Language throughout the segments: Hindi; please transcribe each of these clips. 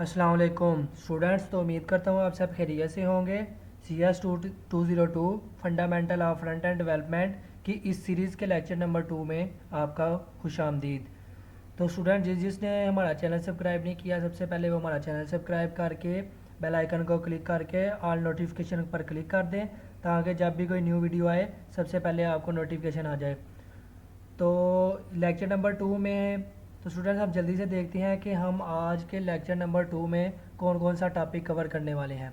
अस्सलाम वालेकुम स्टूडेंट्स। तो उम्मीद करता हूँ आप सब खैरियत से होंगे। CS 202 fundamental of front end development की इस सीरीज़ के लेक्चर नंबर 2 में आपका खुश आमदीद। तो स्टूडेंट जिसने हमारा चैनल सब्सक्राइब नहीं किया, सबसे पहले वो हमारा चैनल सब्सक्राइब करके बेल आइकन को क्लिक करके ऑल नोटिफिकेशन पर क्लिक कर दें, ताकि जब भी कोई न्यू वीडियो आए सबसे पहले आपको नोटिफिकेशन आ जाए। तो लेक्चर नंबर 2 में तो स्टूडेंट्स हम जल्दी से देखते हैं कि हम आज के लेक्चर नंबर 2 में कौन कौन सा टॉपिक कवर करने वाले हैं।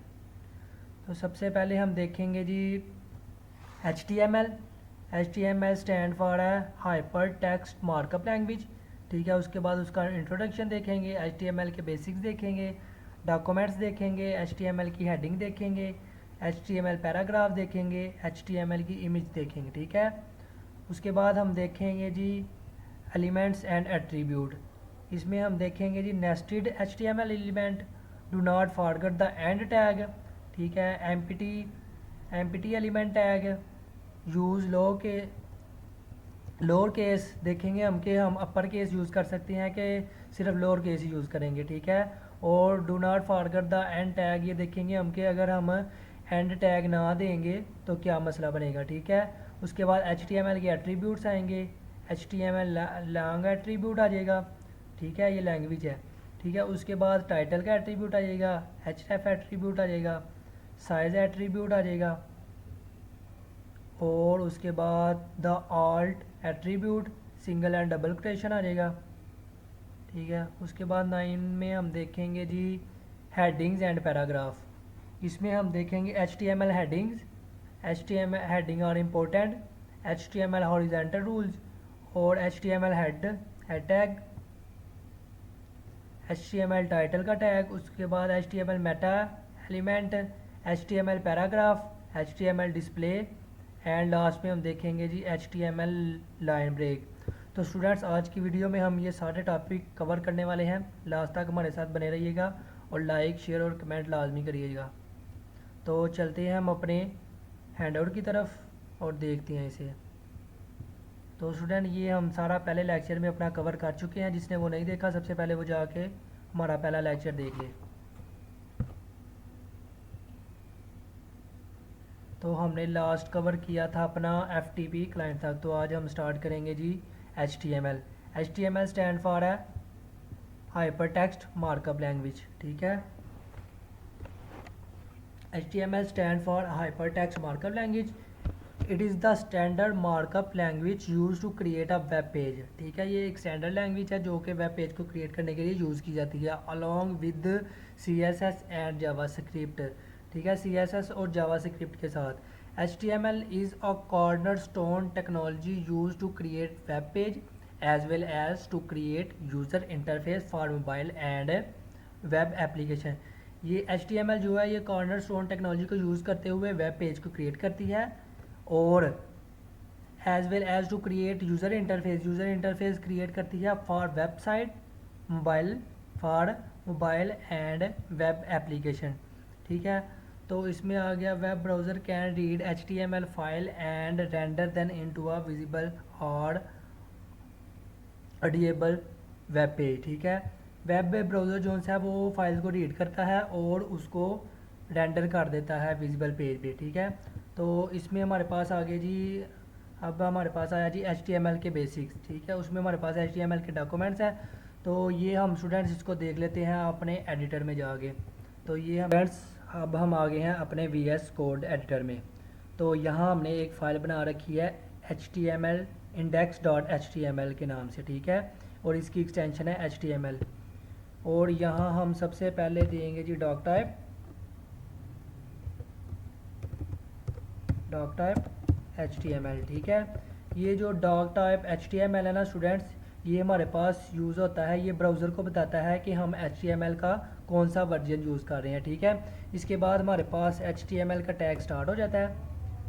तो सबसे पहले हम देखेंगे जी HTML। HTML स्टैंड फॉर है हाइपर टेक्स्ट मार्कअप लैंग्वेज। ठीक है, उसके बाद उसका इंट्रोडक्शन देखेंगे, HTML के बेसिक्स देखेंगे, डॉक्यूमेंट्स देखेंगे, HTML की हेडिंग देखेंगे, HTML पैराग्राफ देखेंगे, HTML की इमेज देखेंगे। ठीक है, उसके बाद हम देखेंगे जी एलिमेंट्स एंड एट्रीब्यूट। इसमें हम देखेंगे जी nested HTML element, do not forget the end tag. ठीक है, empty element tag, use lower case देखेंगे हम कि हम अपर केस यूज़ कर सकते हैं कि सिर्फ लोअर केस ही यूज़ करेंगे। ठीक है, और do not forget the end tag, ये देखेंगे हम कि अगर हम एंड टैग ना देंगे तो क्या मसला बनेगा। ठीक है, उसके बाद HTML के एट्रीब्यूट्स आएंगे, HTML लॉन्ग एट्रीब्यूट आ जाएगा। ठीक है, ये लैंग्वेज है। ठीक है, उसके बाद टाइटल का एट्रीब्यूट आ जाएगा, href एट्रीब्यूट आ जाएगा, साइज एट्रीब्यूट आ जाएगा, और उसके बाद the alt attribute, single and double quotation आ जाएगा। ठीक है, उसके बाद 9 में हम देखेंगे जी हेडिंग्स एंड पैराग्राफ। इसमें हम देखेंगे HTML headings, HTML heading are important, HTML horizontal rules, और HTML head tag, HTML title का टैग, उसके बाद HTML meta element, HTML paragraph, HTML display, and last में हम देखेंगे जी HTML लाइन ब्रेक। तो स्टूडेंट्स आज की वीडियो में हम ये सारे टॉपिक कवर करने वाले हैं। लास्ट तक हमारे साथ बने रहिएगा और लाइक शेयर और कमेंट लाजमी करिएगा। तो चलते हैं हम अपने हैंडआउट की तरफ और देखते हैं इसे। तो स्टूडेंट ये हम सारा पहले लेक्चर में अपना कवर कर चुके हैं। जिसने वो नहीं देखा सबसे पहले वो जाके हमारा पहला लेक्चर देख ले। तो हमने लास्ट कवर किया था अपना FTP क्लाइंट तक। तो आज हम स्टार्ट करेंगे जी HTML। HTML स्टैंड फॉर है हाइपर टेक्स्ट मार्कअप लैंग्वेज। ठीक है, HTML stand for hyper text markup language. It is the standard markup language use to create a web page. ठीक है, ये एक स्टैंडर्ड लैंग्वेज है जो कि वेब पेज को क्रिएट करने के लिए यूज़ की जाती है along with CSS and JavaScript. ठीक है, CSS और जावास्क्रिप्ट के साथ। HTML is a cornerstone technology use to create web page as well as to create user interface for mobile and web application. ये HTML जो है ये कॉर्नरस्टोन टेक्नोलॉजी को यूज़ करते हुए वेब पेज को क्रिएट करती है, और as well as to create user interface create करती है for website mobile for mobile and web application. ठीक है, तो इसमें आ गया web browser can read HTML file and render them into a visible or audible web page. ठीक है, वेब ब्राउज़र जो है वो फाइल को रीड करता है और उसको रेंडर कर देता है विजिबल पेज पे। ठीक है, तो इसमें हमारे पास आ गया जी, अब हमारे पास आया जी HTML के बेसिक्स। ठीक है, उसमें हमारे पास HTML के डॉक्यूमेंट्स हैं। तो ये हम स्टूडेंट्स इसको देख लेते हैं अपने एडिटर में जाके। तो ये हम स्टूडेंट्स अब हम आ गए हैं अपने VS कोड एडिटर में। तो यहाँ हमने एक फ़ाइल बना रखी है HTML index.html के नाम से। ठीक है, और इसकी एक्सटेंशन है HTML। और यहाँ हम सबसे पहले देंगे जी डॉक टाइप HTML। ठीक है, ये जो डॉक टाइप HTML है ना स्टूडेंट्स, ये हमारे पास यूज़ होता है, ये ब्राउज़र को बताता है कि हम HTML का कौन सा वर्जन यूज़ कर रहे हैं। ठीक है, इसके बाद हमारे पास HTML का टैग स्टार्ट हो जाता है।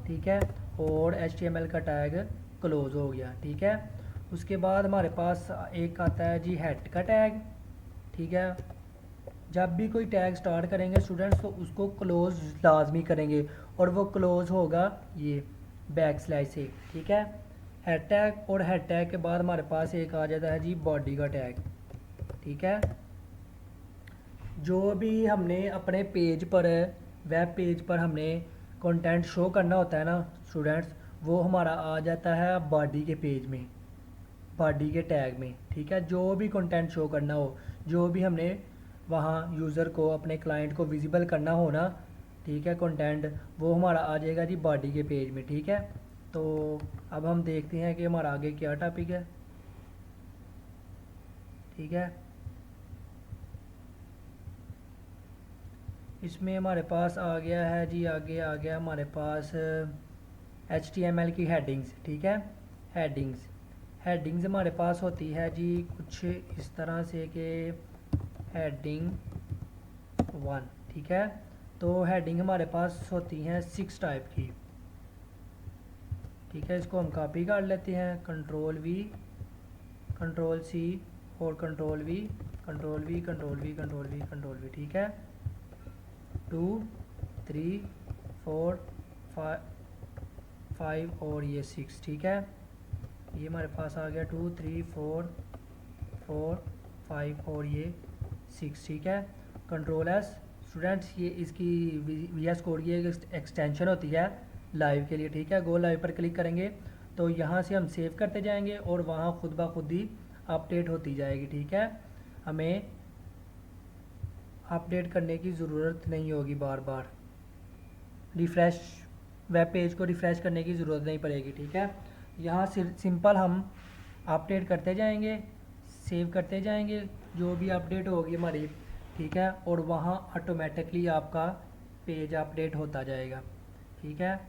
ठीक है, और HTML का टैग क्लोज हो गया। ठीक है, उसके बाद हमारे पास एक आता है जी हेड का टैग। ठीक है, जब भी कोई टैग स्टार्ट करेंगे स्टूडेंट्स तो उसको क्लोज लाजमी करेंगे, और वो क्लोज होगा ये बैक स्लैश से। ठीक है, हेड टैग, और हेड टैग के बाद हमारे पास एक आ जाता है जी बॉडी का टैग। ठीक है, जो भी हमने अपने पेज पर, वेब पेज पर हमने कंटेंट शो करना होता है ना स्टूडेंट्स, वो हमारा आ जाता है बॉडी के पेज में, बॉडी के टैग में। ठीक है, जो भी कंटेंट शो करना हो, जो भी हमने वहाँ यूज़र को, अपने क्लाइंट को विजिबल करना हो ना, ठीक है, कंटेंट, वो हमारा आ जाएगा जी बॉडी के पेज में। ठीक है, तो अब हम देखते हैं कि हमारा आगे क्या टॉपिक है। ठीक है, इसमें हमारे पास आ गया है जी, आगे आ गया हमारे पास HTML की हेडिंग्स। ठीक है, हेडिंग्स, हेडिंग्स हमारे पास होती है जी कुछ इस तरह से कि हेडिंग 1। ठीक है, तो हेडिंग हमारे पास होती हैं 6 टाइप की। ठीक है, इसको हम कॉपी कर लेते हैं, कंट्रोल V, कंट्रोल C और control V, control V, control V, control V, control V। ठीक है, 2, 3, 4, 5 और ये 6। ठीक है, ये हमारे पास आ गया 2, 3, 4, 5 और ये 6। ठीक है, कंट्रोल S स्टूडेंट्स, ये इसकी VS कोड की एक एक्सटेंशन होती है लाइव के लिए। ठीक है, गो लाइव पर क्लिक करेंगे तो यहाँ से हम सेव करते जाएंगे और वहाँ खुद ब खुद ही अपडेट होती जाएगी। ठीक है, हमें अपडेट करने की ज़रूरत नहीं होगी, बार बार रिफ़्रेश, वेब पेज को रिफ़्रेश करने की ज़रूरत नहीं पड़ेगी। ठीक है, यहाँ सिंपल हम अपडेट करते जाएंगे, सेव करते जाएंगे जो भी अपडेट होगी हमारी। ठीक है, और वहाँ ऑटोमेटिकली आपका पेज अपडेट होता जाएगा। ठीक है,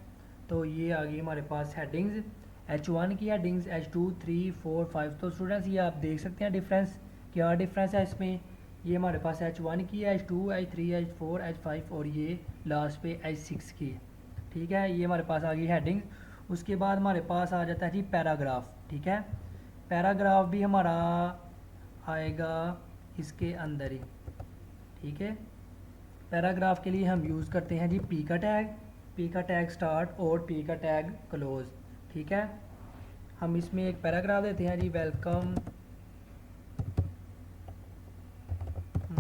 तो ये आ गई हमारे पास हेडिंग्स, H1 की हेडिंग्स, H2, 3, 4, 5। तो स्टूडेंट्स ये आप देख सकते हैं डिफरेंस, क्या डिफरेंस है इसमें। ये हमारे पास H1 की है, H2, H3, H4, H5 और ये लास्ट पे H6 की। ठीक है, ये हमारे पास आ गई हेडिंग। उसके बाद हमारे पास आ जाता है जी पैराग्राफ। ठीक है, पैराग्राफ भी हमारा आएगा इसके अंदर ही। ठीक है, पैराग्राफ के लिए हम यूज़ करते हैं जी P का टैग, P का टैग स्टार्ट और P का टैग क्लोज। ठीक है, हम इसमें एक पैराग्राफ देते हैं जी, welcome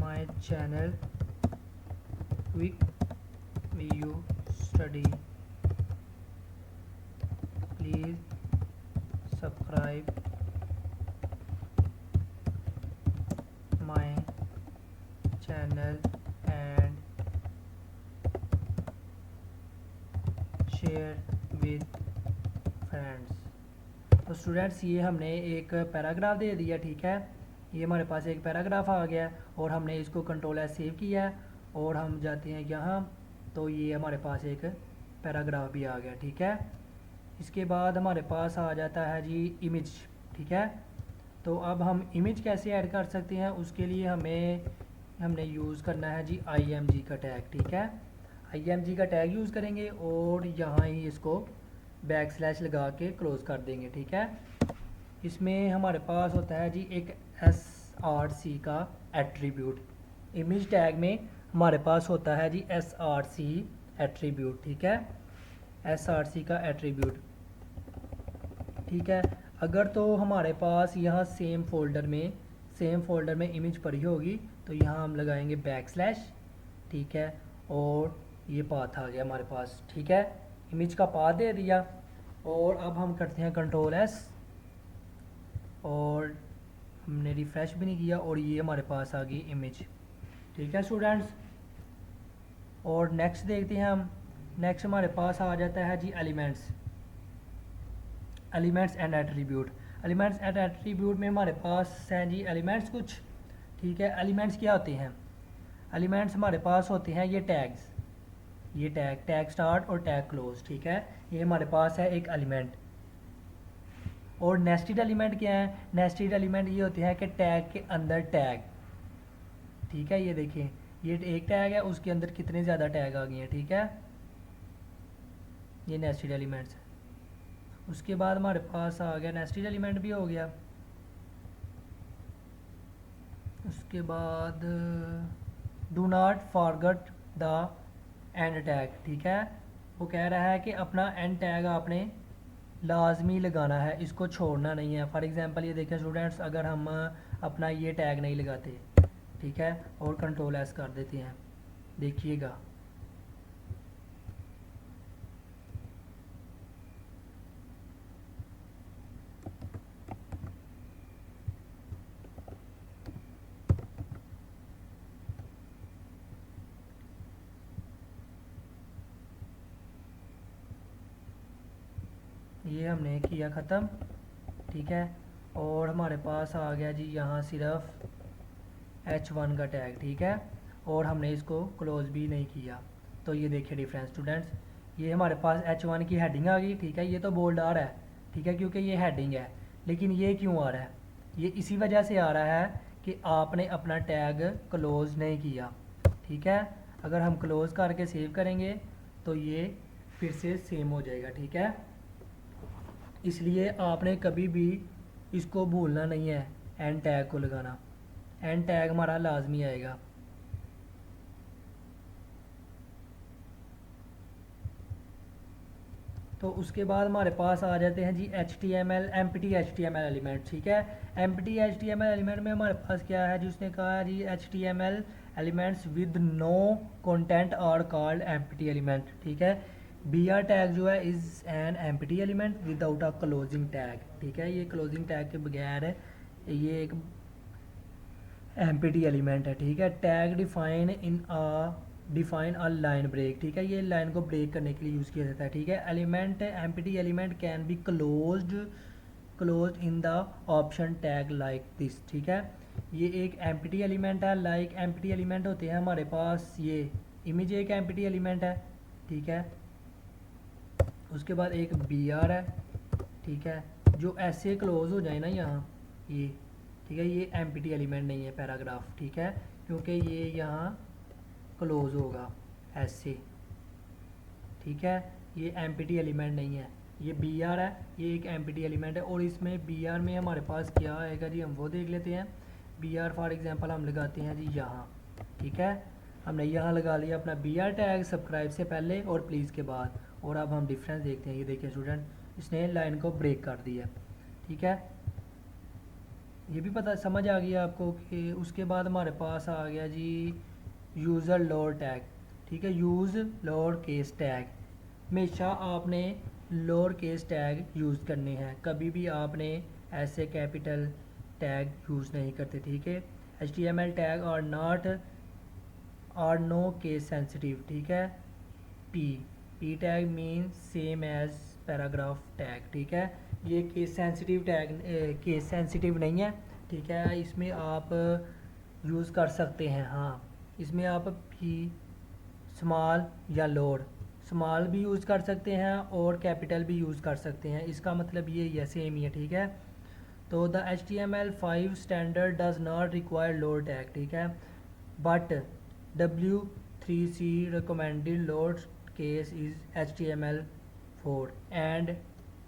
my channel quick view study, please subscribe my channel and share with friends. तो स्टूडेंट्स ये हमने एक पैराग्राफ दे दिया। ठीक है, ये हमारे पास एक पैराग्राफ आ गया और हमने इसको कंट्रोल एस सेव किया है और हम जाते हैं यहाँ, तो ये हमारे पास एक पैराग्राफ भी आ गया। ठीक है, इसके बाद हमारे पास आ जाता है जी इमेज। ठीक है, तो अब हम इमेज कैसे ऐड कर सकते हैं, उसके लिए हमने यूज़ करना है जी IMG का टैग। ठीक है, IMG का टैग यूज़ करेंगे और यहाँ ही इसको बैकस्लैश लगा के क्लोज़ कर देंगे। ठीक है, इसमें हमारे पास होता है जी एक SRC का एट्रीब्यूट, इमेज टैग में हमारे पास होता है जी SRC एट्रीब्यूट। ठीक है, SRC का एट्रीब्यूट। ठीक है, अगर तो हमारे पास यहाँ सेम फोल्डर में इमेज पड़ी होगी तो यहाँ हम लगाएंगे बैकस्लैश। ठीक है, और ये पाथ आ गया हमारे पास। ठीक है, इमेज का पाथ दे दिया और अब हम करते हैं कंट्रोल S और हमने रिफ़्रेश भी नहीं किया और ये हमारे पास आ गई इमेज। ठीक है स्टूडेंट्स, और नेक्स्ट देखते हैं हम। नेक्स्ट हमारे पास आ जाता है जी elements and attribute. Elements and attribute में हमारे पास हैं जी एलिमेंट्स कुछ। ठीक है, एलिमेंट्स क्या होते हैं, एलिमेंट्स हमारे पास होते हैं ये टैग्स, ये टैग स्टार्ट और टैग क्लोज। ठीक है, ये हमारे पास है एक एलिमेंट। और नेस्टेड एलिमेंट क्या है, नेस्टेड एलिमेंट ये होते हैं कि टैग के अंदर टैग। ठीक है, ये देखिए, ये एक टैग है, उसके अंदर कितने ज़्यादा टैग आ गए हैं। ठीक है, ये नेस्टेड एलिमेंट्स है। उसके बाद हमारे पास आ गया नेस्टेड एलिमेंट भी हो गया। उसके बाद do not forget the end tag. ठीक है, वो कह रहा है कि अपना एंड टैग आपने लाजमी लगाना है, इसको छोड़ना नहीं है। फॉर एग्जांपल ये देखें स्टूडेंट्स, अगर हम अपना ये टैग नहीं लगाते, ठीक है, और कंट्रोल एस कर देते हैं, देखिएगा। ये हमने किया ख़त्म, ठीक है। और हमारे पास आ गया जी यहाँ सिर्फ H1 का टैग, ठीक है, और हमने इसको क्लोज भी नहीं किया। तो ये देखिए डिफरेंस स्टूडेंट्स, ये हमारे पास H1 की हेडिंग आ गई, ठीक है, ये तो बोल्ड आ रहा है, ठीक है, क्योंकि ये हेडिंग है। लेकिन ये क्यों आ रहा है? ये इसी वजह से आ रहा है कि आपने अपना टैग क्लोज नहीं किया, ठीक है। अगर हम क्लोज करके सेव करेंगे तो ये फिर से सेम हो जाएगा, ठीक है। इसलिए आपने कभी भी इसको भूलना नहीं है, एंड टैग को लगाना। एंड टैग हमारा लाजमी आएगा। तो उसके बाद हमारे पास आ जाते हैं जी HTML एम्प्टी HTML एलिमेंट, ठीक है। एम्प्टी HTML एलिमेंट में हमारे पास क्या है जी, उसने कहा है जी HTML elements with no content are called empty element, ठीक है। BR टैग जो है is an empty element without a closing tag, ठीक है। ये क्लोजिंग टैग के बगैर ये एक एम्प्टी एलिमेंट है, ठीक है। Tag define a line break, ठीक है, ये लाइन को ब्रेक करने के लिए यूज़ किया जाता है, ठीक है। Element empty element can be closed in the option tag like this, ठीक है। ये एक एम्प्टी एलिमेंट है, लाइक एम्प्टी एलिमेंट होते हैं हमारे पास, ये इमेज एक एम्प्टी एलिमेंट है, ठीक है। उसके बाद एक BR है, ठीक है, जो ऐसे क्लोज हो जाए ना यहाँ, ये ठीक है, ये एम्प्टी एलिमेंट नहीं है पैराग्राफ, ठीक है, क्योंकि ये यहाँ क्लोज होगा ऐसे, ठीक है। ये एम्प्टी एलिमेंट नहीं है, ये BR है, ये एक एम्प्टी एलिमेंट है। और इसमें BR में हमारे पास क्या आएगा जी, हम वो देख लेते हैं। BR फॉर एग्जांपल हम लगाते हैं जी यहाँ, ठीक है, हमने यहाँ लगा लिया अपना BR टैग सब्सक्राइब से पहले और प्लीज़ के बाद। और अब हम डिफरेंस देखते हैं, ये देखिए स्टूडेंट, इसने लाइन को ब्रेक कर दिया, ठीक है। ये भी पता समझ आ गया आपको कि उसके बाद हमारे पास आ गया जी यूज़र लोअर टैग, ठीक है। यूज़ लोअर केस टैग, हमेशा आपने लोअर केस टैग यूज़ करने हैं, कभी भी आपने ऐसे कैपिटल टैग यूज़ नहीं करते, ठीक है। HTML tag are no case sensitive, ठीक है। P tag mean same as paragraph tag, ठीक है। ये case sensitive tag case sensitive नहीं है, ठीक है, इसमें आप यूज़ कर सकते हैं। हाँ, इसमें आप भी स्मॉल या लोअर, स्मॉल भी यूज़ कर सकते हैं और कैपिटल भी यूज़ कर सकते हैं, इसका मतलब ये सेम ही है, ठीक है। तो the HTML5 standard does not require lower tag, ठीक है, but W3C recommended lower case is HTML4 and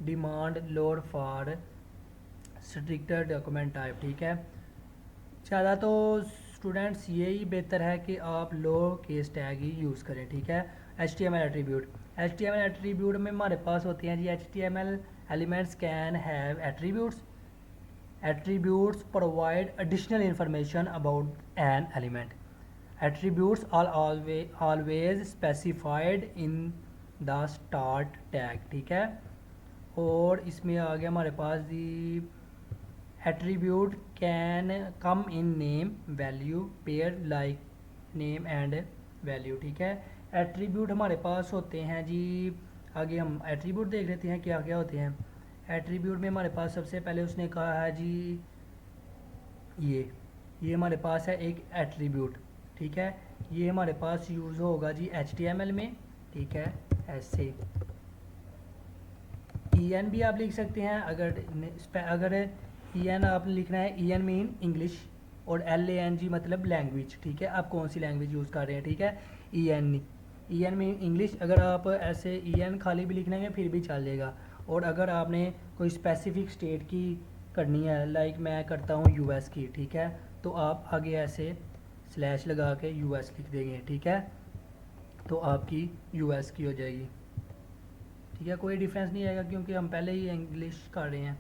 demand lower for stricter document type, ठीक है। ज़्यादा तो स्टूडेंट्स यही बेहतर है कि आप लो केस टैग ही यूज़ करें, ठीक है। HTML एट्रीब्यूट में हमारे पास होते हैं जी HTML elements can have attributes provide additional information about an element. Attributes are always specified in the start tag, ठीक है। और इसमें आ गया हमारे पास दी attribute can come in name value pair like name and value, ठीक है। attribute हमारे पास होते हैं जी, आगे हम attribute देख लेते हैं क्या क्या होते हैं। attribute में हमारे पास सबसे पहले उसने कहा है जी ये हमारे पास है एक attribute, ठीक है। ये हमारे पास यूज़ होगा जी HTML में, ठीक है, ऐसे EN भी आप लिख सकते हैं। अगर EN आपने लिखना है, EN मीन इंग्लिश और LANG मतलब लैंग्वेज, ठीक है, आप कौन सी लैंग्वेज यूज़ कर रहे हैं, ठीक है। EN मीन इंग्लिश, अगर आप ऐसे EN खाली भी लिखना है फिर भी चलेगा। और अगर आपने कोई स्पेसिफिक स्टेट की करनी है, लाइक मैं करता हूँ US की, ठीक है, तो आप आगे ऐसे स्लैश लगा के US लिख देंगे, ठीक है, तो आपकी US की हो जाएगी, ठीक है। कोई डिफरेंस नहीं आएगा क्योंकि हम पहले ही इंग्लिश कर रहे हैं।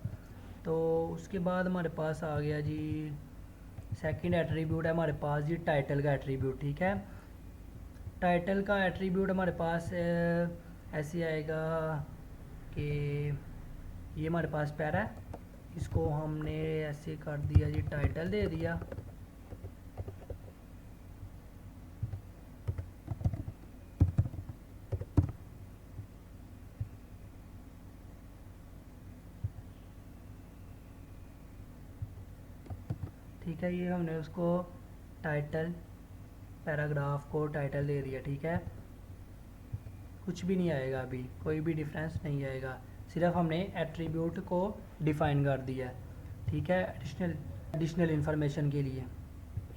तो उसके बाद हमारे पास आ गया जी सेकंड एट्रीब्यूट है हमारे पास जी टाइटल का एट्रीब्यूट, ठीक है। टाइटल का एट्रीब्यूट हमारे पास ऐसे आएगा कि ये हमारे पास पैरा है, इसको हमने ऐसे कर दिया जी, टाइटल दे दिया। ठीक है, ये हमने उसको टाइटल, पैराग्राफ को टाइटल दे दिया, ठीक है। कुछ भी नहीं आएगा, अभी कोई भी डिफरेंस नहीं आएगा, सिर्फ हमने एट्रीब्यूट को डिफ़ाइन कर दिया है, ठीक है। एडिशनल इन्फॉर्मेशन के लिए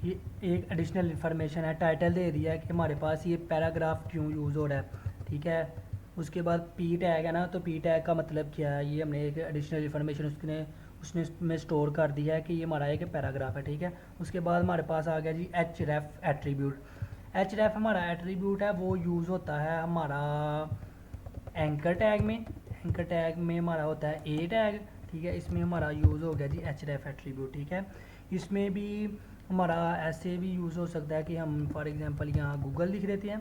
ये एक एडिशनल इन्फॉर्मेशन है, टाइटल दे दिया है कि हमारे पास ये पैराग्राफ क्यों यूज़ हो रहा है, ठीक है। उसके बाद पी टैग है ना, तो पी टैग का मतलब क्या है, ये हमने एक एडिशनल इन्फॉर्मेशन उसने में स्टोर कर दिया है कि ये हमारा एक पैराग्राफ है, ठीक है। उसके बाद हमारे पास आ गया जी H ref attribute. H ref हमारा एट्रीब्यूट है, वो यूज़ होता है हमारा एंकर टैग में। एंकर टैग में हमारा होता है ए टैग, ठीक है। इसमें हमारा यूज़ हो गया जी एच रेफ एट्रीब्यूट, ठीक है। इसमें भी हमारा ऐसे भी यूज़ हो सकता है कि हम फॉर एग्जांपल यहाँ गूगल लिख देते हैं,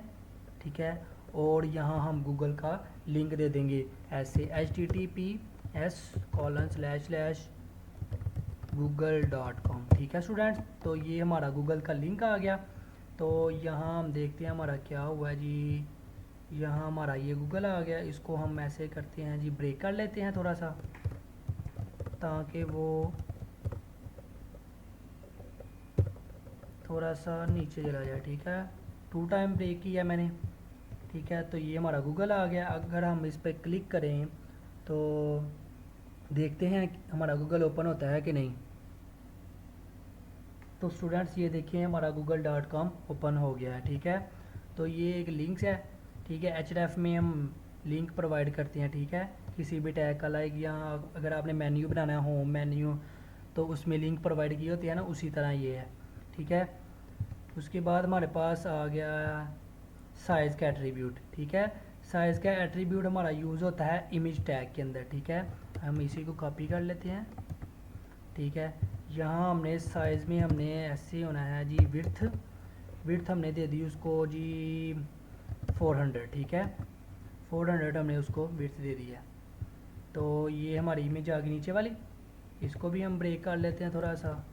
ठीक है, और यहाँ हम गूगल का लिंक दे देंगे ऐसे https://google.com, ठीक है स्टूडेंट्स। तो ये हमारा गूगल का लिंक आ गया। तो यहाँ हम देखते हैं हमारा क्या हुआ है जी, यहाँ हमारा ये गूगल आ गया। इसको हम ऐसे करते हैं जी, ब्रेक कर लेते हैं थोड़ा सा, ताकि वो थोड़ा सा नीचे चला जाए, ठीक है। 2 टाइम ब्रेक किया मैंने, ठीक है। तो ये हमारा गूगल आ गया। अगर हम इस पर क्लिक करें तो देखते हैं हमारा गूगल ओपन होता है कि नहीं। तो स्टूडेंट्स ये देखिए हमारा google.com ओपन हो गया है, ठीक है। तो ये एक लिंक्स है, ठीक है। एचरेफ में हम लिंक प्रोवाइड करते हैं, ठीक है, किसी भी टैग का, लाइक यहाँ अगर आपने मेन्यू बनाना है, होम मेन्यू, तो उसमें लिंक प्रोवाइड की होती है ना, उसी तरह ये है, ठीक है। उसके बाद हमारे पास आ गया साइज़ का एट्रीब्यूट, ठीक है। साइज़ का एट्रीब्यूट हमारा यूज़ होता है इमेज टैग के अंदर, ठीक है। हम इसी को कॉपी कर लेते हैं, ठीक है। यहाँ हमने साइज़ में हमने ऐसे होना है जी, विड्थ हमने दे दी उसको जी 400, ठीक है। 400 हमने उसको विड्थ दे दी है। तो ये हमारी इमेज आ गई नीचे वाली, इसको भी हम ब्रेक कर लेते हैं थोड़ा सा।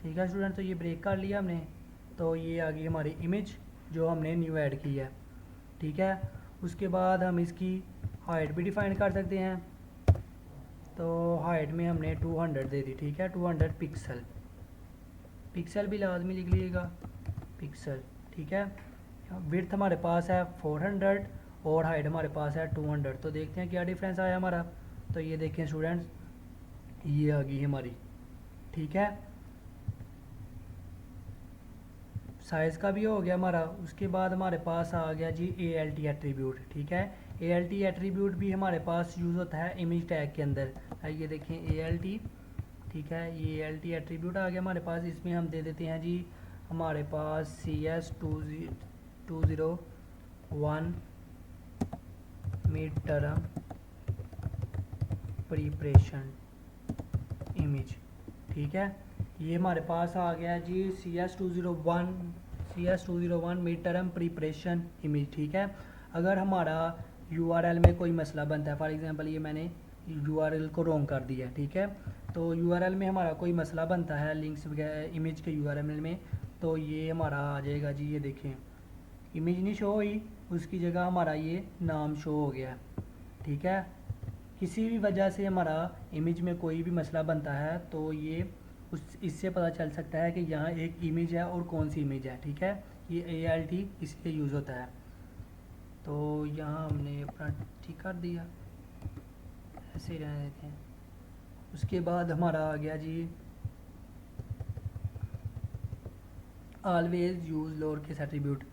ठीक है स्टूडेंट, तो ये ब्रेक कर लिया हमने। तो ये आ गई हमारी इमेज जो हमने न्यू ऐड की है, ठीक है। उसके बाद हम इसकी हाइट भी डिफ़ाइन कर सकते हैं। तो हाइट में हमने 200 दे दी, ठीक है, 200 पिक्सल। पिक्सल भी लाजमी लिख लीजिएगा, पिक्सल, ठीक है। विड्थ हमारे पास है 400 और हाइट हमारे पास है 200। तो देखते हैं क्या डिफरेंस आया हमारा। तो ये देखें स्टूडेंट्स, ये आ गई हमारी, ठीक है। साइज़ का भी हो गया हमारा। उसके बाद हमारे पास आ गया जी ALT एट्रीब्यूट, ठीक है। ALT एट्रीब्यूट भी हमारे पास यूज़ होता है इमेज टैग के अंदर। ये देखें ALT, ठीक है, ये ALT एट्रीब्यूट आ गया हमारे पास। इसमें हम दे देते हैं जी हमारे पास CS201 mid term preparation image, ठीक है। ये हमारे पास आ गया जी CS201 mid term preparation image, ठीक है। अगर हमारा URL में कोई मसला बनता है, फॉर एग्जांपल ये मैंने URL को रॉन्ग कर दिया, ठीक है। तो URL में हमारा कोई मसला बनता है लिंक्स वगैरह इमेज के URL में, तो ये हमारा आ जाएगा जी, ये देखें इमेज नहीं शो हुई, उसकी जगह हमारा ये नाम शो हो गया, ठीक है। किसी भी वजह से हमारा इमेज में कोई भी मसला बनता है तो ये इससे पता चल सकता है कि यहाँ एक इमेज है और कौन सी इमेज है, ठीक है। ये ALT इसलिए यूज़ होता है। तो यहाँ हमने अपना ठीक कर दिया, ऐसे ही रहने देते हैं। उसके बाद हमारा आ गया जी always use lower case attribute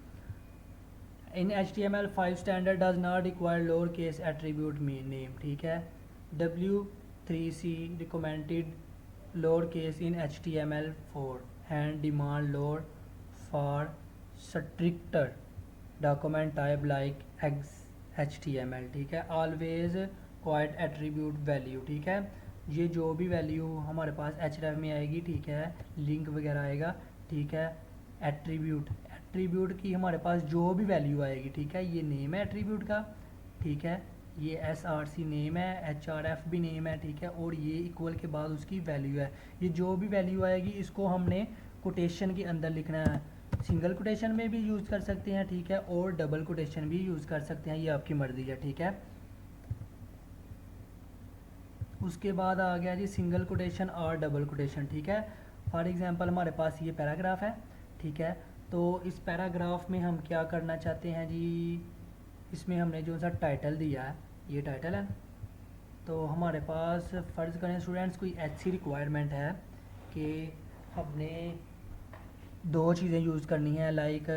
in HTML5 standard does not require lower case attribute name, ठीक है। W3C recommended lower case in HTML4 and demand load for stricter document type like HTML, ठीक है। ऑलवेज क्वाइट एट्रीब्यूट वैल्यू, ठीक है। ये जो भी वैल्यू हमारे पास href में आएगी, ठीक है, लिंक वगैरह आएगा, ठीक है। एट्रीब्यूट की हमारे पास जो भी वैल्यू आएगी, ठीक है, ये नेम है एट्रीब्यूट का, ठीक है, ये src नेम है, href भी नेम है, ठीक है, और ये इक्वल के बाद उसकी वैल्यू है। ये जो भी वैल्यू आएगी इसको हमने कोटेशन के अंदर लिखना है। सिंगल कोटेशन में भी यूज़ कर सकते हैं, ठीक है, और डबल कोटेशन भी यूज़ कर सकते हैं, ये आपकी मर्ज़ी है, ठीक है। उसके बाद आ गया जी सिंगल कोटेशन और डबल कोटेशन, ठीक है। फॉर एग्जांपल हमारे पास ये पैराग्राफ है, ठीक है, तो इस पैराग्राफ में हम क्या करना चाहते हैं जी, इसमें हमने जो सा टाइटल दिया है, ये टाइटल है, तो हमारे पास फ़र्ज़ करें स्टूडेंट्स कोई ऐसी रिक्वायरमेंट है कि हमने दो चीज़ें यूज़ करनी है, लाइक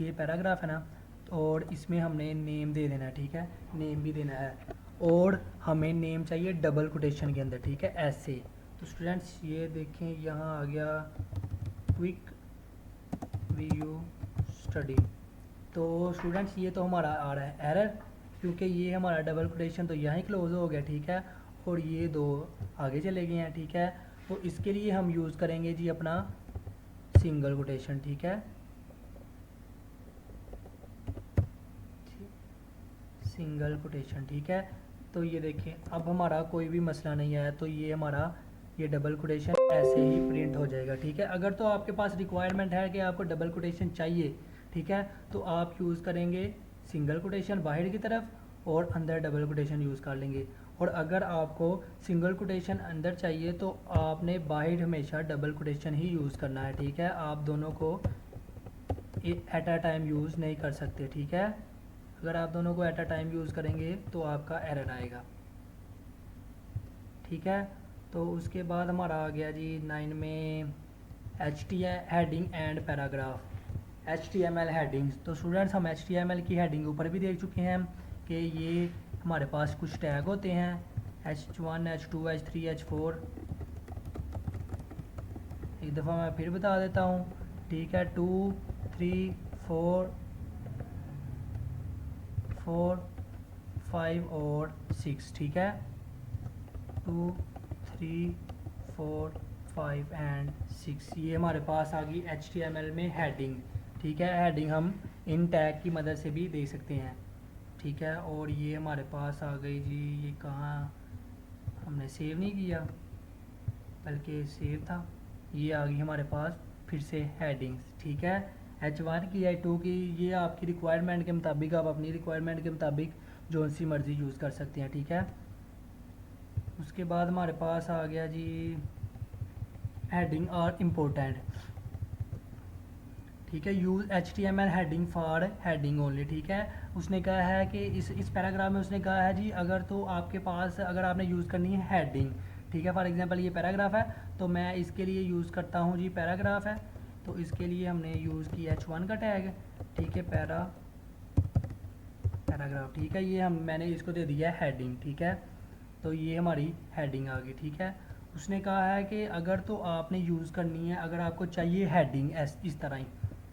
ये पैराग्राफ है ना, और इसमें हमने नेम दे देना है, ठीक है, नेम भी देना है, और हमें नेम चाहिए डबल कोटेशन के अंदर, ठीक है, ऐसे। तो स्टूडेंट्स ये देखें यहाँ आ गया क्विक व्यू स्टडी। तो स्टूडेंट्स ये तो हमारा आ रहा है एरर, क्योंकि ये हमारा डबल कोटेशन तो यहाँ ही क्लोज हो गया, ठीक है, और ये दो आगे चले गए हैं, ठीक है। तो इसके लिए हम यूज़ करेंगे जी अपना सिंगल कोटेशन, ठीक है, सिंगल कोटेशन, ठीक है। तो ये देखें अब हमारा कोई भी मसला नहीं आया, तो ये हमारा ये डबल कोटेशन ऐसे ही प्रिंट हो जाएगा, ठीक है। अगर तो आपके पास रिक्वायरमेंट है कि आपको डबल कोटेशन चाहिए, ठीक है, तो आप यूज़ करेंगे सिंगल कोटेशन बाहर की तरफ और अंदर डबल कोटेशन यूज़ कर लेंगे। और अगर आपको सिंगल कोटेशन अंदर चाहिए तो आपने बाहर हमेशा डबल कोटेशन ही यूज़ करना है, ठीक है। आप दोनों को एट अ टाइम यूज़ नहीं कर सकते, ठीक है। अगर आप दोनों को एट अ टाइम यूज़ करेंगे तो आपका एरर आएगा, ठीक है। तो उसके बाद हमारा आ गया जी 9 में heading and paragraph, HTML headings. तो स्टूडेंट्स हम HTML की हेडिंग ऊपर भी देख चुके हैं कि ये हमारे पास कुछ टैग होते हैं, H1 H2 H3 H4। एक दफ़ा मैं फिर बता देता हूँ, ठीक है, 2 3 4 4 5 और 6, ठीक है, 2 3 4 5 एंड 6। ये हमारे पास आ गई HTML में हेडिंग, ठीक है। हेडिंग हम इन टैग की मदद से भी दे सकते हैं, ठीक है। और ये हमारे पास आ गई जी, ये कहाँ हमने सेव नहीं किया बल्कि सेव था, ये आ गई हमारे पास फिर से हेडिंग्स, ठीक है। H1 की H2 की ये आपकी रिक्वायरमेंट के मुताबिक, आप अपनी रिक्वायरमेंट के मुताबिक जो सी मर्ज़ी यूज़ कर सकते हैं, ठीक है। उसके बाद हमारे पास आ गया जी हेडिंग और इम्पोर्टेंट, ठीक है, use HTML heading for heading only, ठीक है। उसने कहा है कि इस पैराग्राफ में उसने कहा है जी अगर तो आपके पास अगर आपने यूज़ करनी है हेडिंग, ठीक है, फॉर एग्जांपल ये पैराग्राफ है तो मैं इसके लिए यूज़ करता हूँ जी पैराग्राफ है, तो इसके लिए हमने यूज़ किया H1 का टैग, ठीक है, पैराग्राफ, ठीक है, ये मैंने इसको दे दिया हेडिंग, ठीक है। तो ये हमारी हेडिंग आ गई, ठीक है। उसने कहा है कि अगर तो आपने यूज़ करनी है, अगर आपको चाहिए हेडिंग इस तरह ही,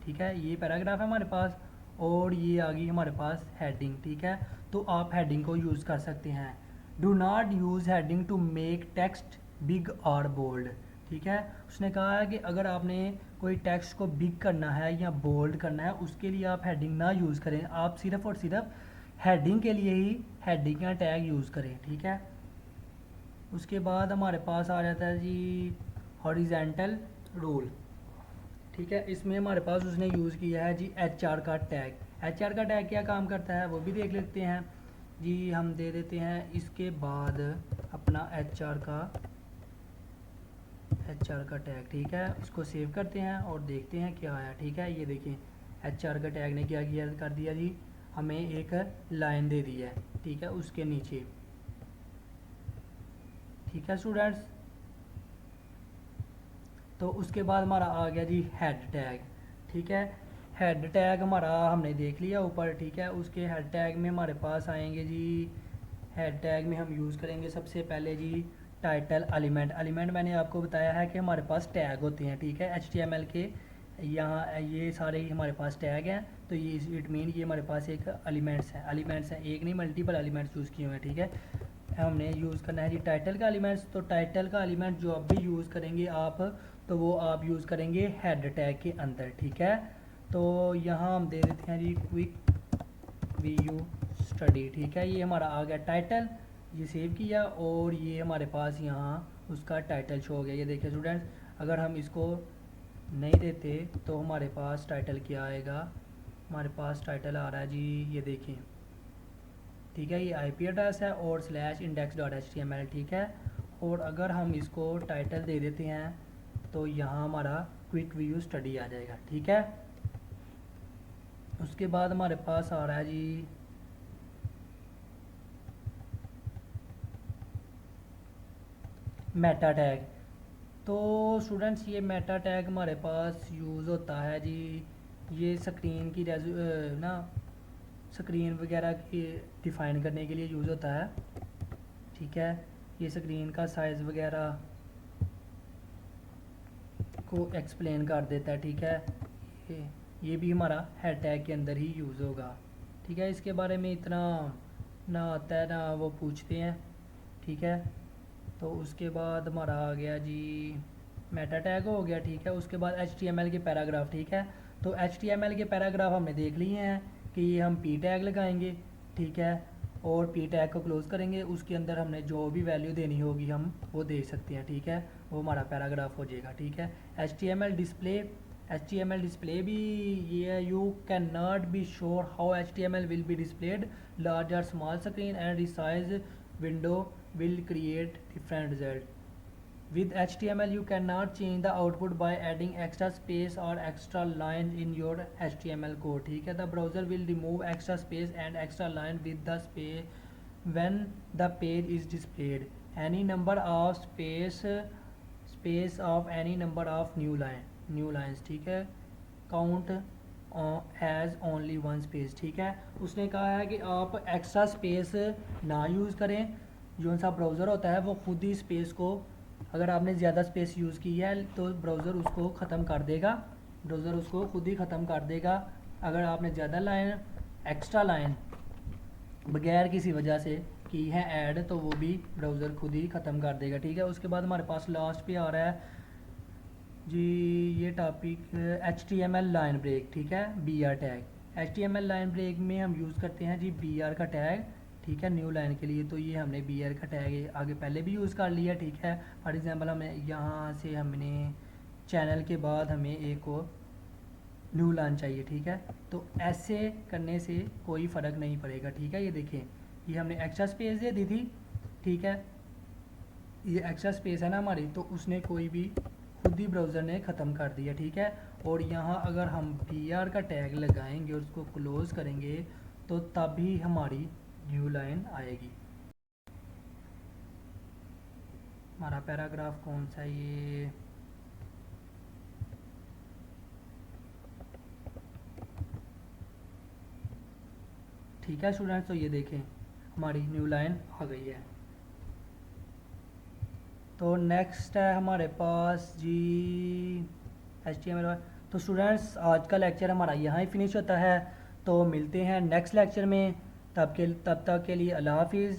ठीक है, ये पैराग्राफ है हमारे पास और ये आ गई हमारे पास हेडिंग, ठीक है, तो आप हेडिंग को यूज़ कर सकते हैं। Do not use heading to make text big or bold, ठीक है। उसने कहा है कि अगर आपने कोई टेक्स्ट को बिग करना है या बोल्ड करना है उसके लिए आप हेडिंग ना यूज़ करें, आप सिर्फ़ और सिर्फ हेडिंग के लिए ही हेडिंग का टैग यूज़ करें, ठीक है। उसके बाद हमारे पास आ जाता है जी हॉरिजेंटल रूल, ठीक है, इसमें हमारे पास उसने यूज़ किया है जी HR का टैग। HR का टैग क्या काम करता है वो भी देख लेते हैं जी, हम दे देते हैं इसके बाद अपना HR का टैग, ठीक है, इसको सेव करते हैं और देखते हैं क्या आया, ठीक है। ये देखिए HR का टैग ने क्या किया कर दिया जी, हमें एक लाइन दे दी है, ठीक है, उसके नीचे, ठीक है स्टूडेंट्स। तो उसके बाद हमारा आ गया जी हेड टैग, ठीक है, हेड टैग हमारा हमने देख लिया ऊपर, ठीक है। उसके हेड टैग में हमारे पास आएंगे जी, हेड टैग में हम यूज़ करेंगे सबसे पहले जी टाइटल एलिमेंट मैंने आपको बताया है कि हमारे पास टैग होते हैं, ठीक है, HTML के यहाँ ये सारे ही हमारे पास टैग हैं। तो ये इट मीन ये हमारे पास एक एलिमेंट्स हैं, एक नहीं मल्टीपल एलिमेंट्स यूज़ किए हुए हैं, ठीक है। हमने यूज़ करना है जी टाइटल का एलिमेंट्स। तो टाइटल का एलिमेंट जो अब भी यूज़ करेंगे आप, तो वो आप यूज़ करेंगे हेड टैग के अंदर, ठीक है। तो यहाँ हम दे देते हैं जी क्विक व्यू स्टडी, ठीक है। ये हमारा आ गया टाइटल, ये सेव किया और ये हमारे पास यहाँ उसका टाइटल शो हो गया। ये देखिए स्टूडेंट्स, अगर हम इसको नहीं देते तो हमारे पास टाइटल क्या आएगा, हमारे पास टाइटल आ रहा है जी, ये देखिए, ठीक है, ये IP एड्रेस है और /index.html, ठीक है। और अगर हम इसको टाइटल दे देते हैं तो यहाँ हमारा क्विक व्यू स्टडी आ जाएगा, ठीक है। उसके बाद हमारे पास आ रहा है जी मेटा टैग। तो स्टूडेंट्स ये मेटा टैग हमारे पास यूज़ होता है जी, ये स्क्रीन की ना स्क्रीन वगैरह की डिफ़ाइन करने के लिए यूज़ होता है, ठीक है। ये स्क्रीन का साइज़ वगैरह को एक्सप्लेन कर देता है, ठीक है। ये भी हमारा हेड टैग के अंदर ही यूज़ होगा, ठीक है। इसके बारे में इतना ना आता है ना वो पूछते हैं, ठीक है। तो उसके बाद हमारा आ गया जी मेटा टैग हो गया, ठीक है। उसके बाद HTML के पैराग्राफ, ठीक है। तो HTML के पैराग्राफ हमने देख लिए हैं कि हम P टैग लगाएंगे, ठीक है, और P टैग को क्लोज़ करेंगे। उसके अंदर हमने जो भी वैल्यू देनी होगी हम वो दे सकते हैं, ठीक है, वो हमारा पैराग्राफ हो जाएगा, ठीक है। HTML डिस्प्ले भी ये you can not be sure how HTML will be displayed large और small screen and resize window will create different result. With HTML you cannot change the output by adding extra space or extra line in your HTML code, ठीक है। The browser will remove extra space and extra line with the space when the page is displayed. Any number of space of any number of new lines, ठीक है, count as only one space, ठीक है। उसने कहा है कि आप एक्स्ट्रा स्पेस ना यूज़ करें, जो सा ब्राउज़र होता है वो खुद ही स्पेस को, अगर आपने ज़्यादा स्पेस यूज़ की है तो ब्राउज़र उसको ख़त्म कर देगा, ब्राउज़र उसको खुद ही ख़त्म कर देगा। अगर आपने ज़्यादा एक्स्ट्रा लाइन बगैर किसी वजह से की है ऐड, तो वो भी ब्राउज़र खुद ही ख़त्म कर देगा, ठीक है। उसके बाद हमारे पास लास्ट पे आ रहा है जी ये टॉपिक HTML लाइन ब्रेक, ठीक है, BR tag. HTML line break में हम यूज़ करते हैं जी BR का टैग, ठीक है, न्यू लाइन के लिए। तो ये हमने BR का टैग आगे पहले भी यूज़ कर लिया, ठीक है। फॉर एग्जांपल हमें यहाँ से हमने चैनल के बाद हमें एक और न्यू लाइन चाहिए, ठीक है। तो ऐसे करने से कोई फ़र्क नहीं पड़ेगा, ठीक है। ये देखें, ये हमने एक्स्ट्रा स्पेस दे दी थी, ठीक है, ये एक्स्ट्रा स्पेस है ना हमारी, तो उसने कोई भी खुद ही ब्राउज़र ने ख़त्म कर दिया, ठीक है। और यहाँ अगर हम BR का टैग लगाएंगे और उसको क्लोज़ करेंगे तो तभी हमारी न्यू लाइन आएगी। हमारा पैराग्राफ कौन सा, ये ठीक है स्टूडेंट्स। तो ये देखें हमारी न्यू लाइन आ गई है। तो नेक्स्ट है हमारे पास जी HTML। तो स्टूडेंट्स आज का लेक्चर हमारा यहाँ ही फिनिश होता है, तो मिलते हैं नेक्स्ट लेक्चर में। तब तक के लिए अल्लाह हाफिज़।